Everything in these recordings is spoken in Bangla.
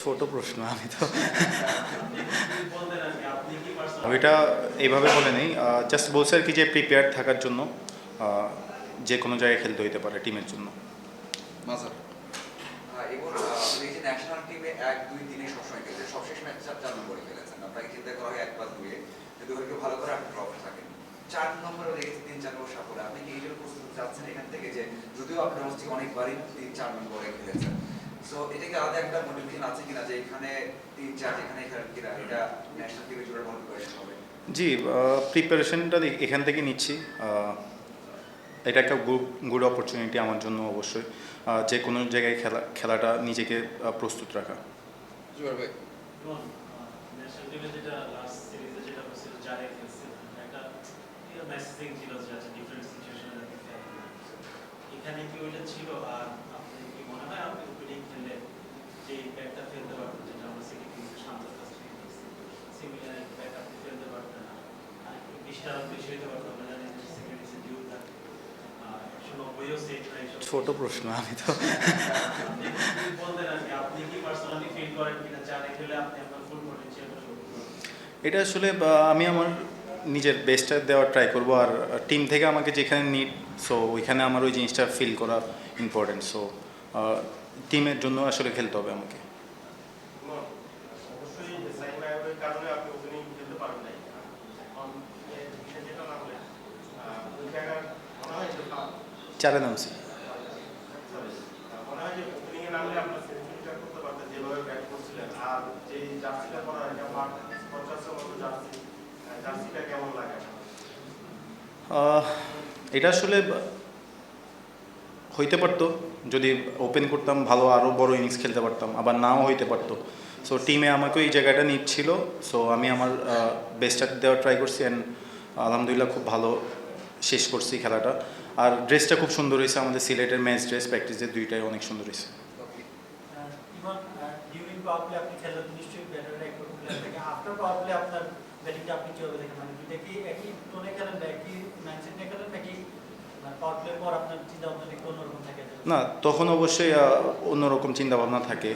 ছোট প্রশ্ন আমি তো এটা এইভাবে বলে নেই, জাস্ট বলছে আর কি যে প্রিপেয়ার থাকার জন্য যে কোনো জায়গায় খেলতে হইতে পারে টিমের জন্য। এবং এই যে ন্যাশনাল টিমে 1-2-3 সবসময় খেলছে, সবশেষ ম্যাচে 4 নম্বরে খেলেছেন। আপনাকে চিন্তা করা হয় 1+2 যদি ওকে ভালো করে আপনি ড্রপ থাকেন 4 নম্বরে দেখেছি 3-4 নম্বর সাফল্য। আপনি কি এই জন্য প্রস্তুতি চাচ্ছেন এখান থেকে যে যদিও আপনি অবশ্যই অনেকবারই 3-4 নম্বরে খেলেছেন, সো এটা কি আলাদা একটা মোটিভেশন আছে কিনা যে এখানে 3-4 যেখানে খেলেন কিনা এটা ন্যাশনাল টিমের জন্য ভালো প্রিপারেশন হবে? জি, প্রিপারেশনটা এখান থেকে নিচ্ছি। এটা একটা গুড অপরচুনিটি আমার জন্য অবশ্যই, যে কোনো জায়গায় খেলাটা নিজেকে প্রস্তুত রাখা। এখানে কি ওইটা ছিল? আর আপনি কি মনে হয় আপনি ওপেনিং খেললে যে ব্যাটটা ফেলতে পারতেন, যেটা আমরা সেকেন্ড ইনিংসে শান্তর কাছ থেকে দেখছি, সিমিলার ব্যাট আপনি ফেলতে পারতেন না, আর একটু বিশটা বেশি হতে পারতো? আমরা জানি যে সেকেন্ড ইনিংসে ডিউ থাকে, আর 190ও সেট হয়। ছোট প্রশ্ন আমি তো আপনি বলতেন আর কি, আপনি কি পার্সোনালি ফিল করেন কিনা চারে খেলে আপনি আপনার ফুল পটেনশিয়ালটা শো করতে পারবেন? এটা আসলে আমি আমার নিজের বেস্টটা দেওয়ার ট্রাই করবো, আর টিম থেকে আমাকে যেখানে নিড, সো ওইখানে আমার ওই জিনিসটা ফিল করা ইম্পর্টেন্ট। সো টিমের জন্য আসলে খেলতে হবে আমাকে। চারে নামছি। এটা আসলে হইতে পারতো যদি ওপেন করতাম, ভালো আরও বড় ইনিংস খেলতে পারতাম, আবার নাও হইতে পারতো। সো টিমে আমাকে এই জায়গাটা নিচ্ছিল, সো আমি আমার বেস্টটা দেওয়ার ট্রাই করছি, অ্যান্ড আলহামদুলিল্লাহ খুব ভালো শেষ করছি খেলাটা। আর ড্রেসটা খুব সুন্দর হয়েছে, আমাদের সিলেটের ম্যাচ ড্রেস প্র্যাকটিসের দুইটাই অনেক সুন্দর হয়েছে। না, তখন অবশ্যই অন্যরকম চিন্তাভাবনা থাকে।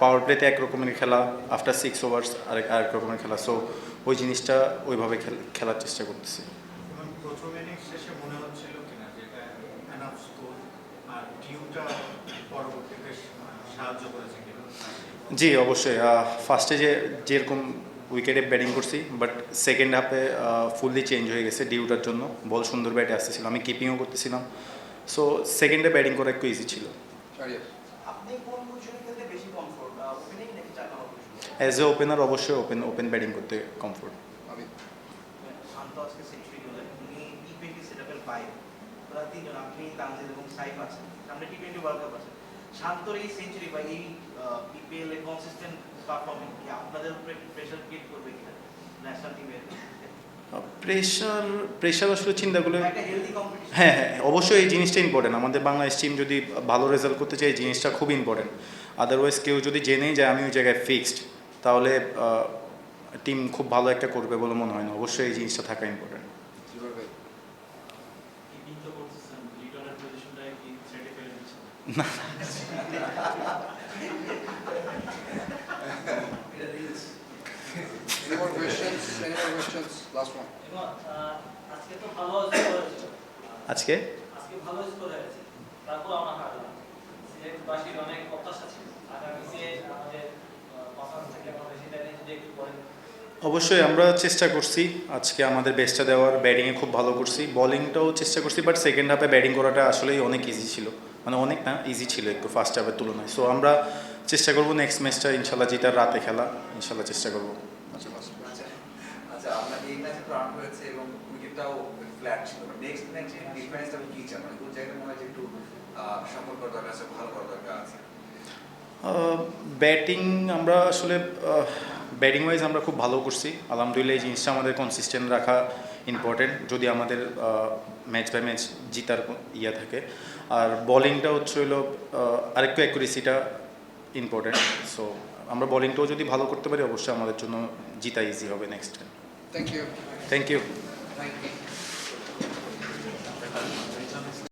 পাওয়ার প্লেতে এক রকমের খেলা, আফটার 6 ওভার্স আরেক রকমের খেলা, সো ওই জিনিসটা ওইভাবে খেলার চেষ্টা করতেছি। জি অবশ্যই, ফার্স্টে যেরকম উইকেটে ব্যাটিং করছি, বাট সেকেন্ড হাফে ফুললি চেঞ্জ হয়ে গেছে ডিউটার জন্য। বল সুন্দর ব্যাটে আসতেছিল, আমি কিপিংও করতেছিলাম, সো সেকেন্ডে ব্যাটিং করা একটু ইজি ছিল। অ্যাজ এ ওপেনার অবশ্যই ওপেন ব্যাটিং করতে কমফোর্ট। শান্তর এই সেঞ্চুরি বা এই বিপিএল এ কনসিস্টেন্ট পারফরম্যান্স কি আপনাদের উপরে প্রেসার ক্রিয়েট করবে কিনা ন্যাশনাল টিমের? প্রেশার আসলে চিন্তা করলে হ্যাঁ হ্যাঁ অবশ্যই এই জিনিসটা ইম্পর্টেন্ট। আমাদের বাংলাদেশ টিম যদি ভালো রেজাল্ট করতে চায় এই জিনিসটা খুব ইম্পর্টেন্ট। আদারওয়াইজ কেউ যদি জেনেই যায় আমি ওই জায়গায় ফিক্সড, তাহলে টিম খুব ভালো একটা করবে বলে মনে হয় না। অবশ্যই এই জিনিসটা থাকা ইম্পর্টেন্ট। না Any more questions? Any more questions? Last one. আজকে তো ভালো স্কোর হয়েছে। আজকে ভালো স্কোর হয়েছে, তারপর আমরা হারলাম। সিলেটবাসীর অনেক প্রত্যাশা ছিল আগামী আমাদের পারফরম্যান্স থেকে আমরা সেটা নিয়ে যদি একটু বলেন। অবশ্যই আমরা চেষ্টা করছি আজকে আমাদের বেস্টটা দেওয়ার। ব্যাটিংয়ে খুব ভালো করছি, বোলিংটাও চেষ্টা করছি, বাট সেকেন্ড হাফে ব্যাটিং করাটা আসলেই অনেক ইজি ছিল, মানে অনেক না ইজি ছিল একটু ফার্স্ট হাফের তুলনায়। সো আমরা চেষ্টা করবো নেক্সট ম্যাচটা ইনশাল্লাহ জিতার, রাতে খেলা ইনশাল্লাহ চেষ্টা করবো। আচ্ছা, আপনার এই ম্যাচে তো রান হয়েছে এবং উইকেটটাও ফ্ল্যাট ছিল, নেক্সট ম্যাচে ডিফেন্সটা কি চান, মানে কোন জায়গায় মনে হয় যে একটু সফল করা দরকার আছে, ভালো করা দরকার আছে? ব্যাটিং আমরা আসলে ব্যাটিং ওয়াইজ আমরা খুব ভালো করছি আলহামদুলিল্লাহ। এই জিনিসটা আমাদের কনসিস্টেন্ট রাখা ইম্পর্টেন্ট যদি আমাদের ম্যাচ বাই ম্যাচ জিতার ইয়ে থাকে। আর বোলিংটা হচ্ছে হলো আরেকটু অ্যাকুরেসিটা ইম্পর্টেন্ট। সো আমরা বোলিংটাও যদি ভালো করতে পারি অবশ্যই আমাদের জন্য জিতা ইজি হবে next time. Thank you. Thank you.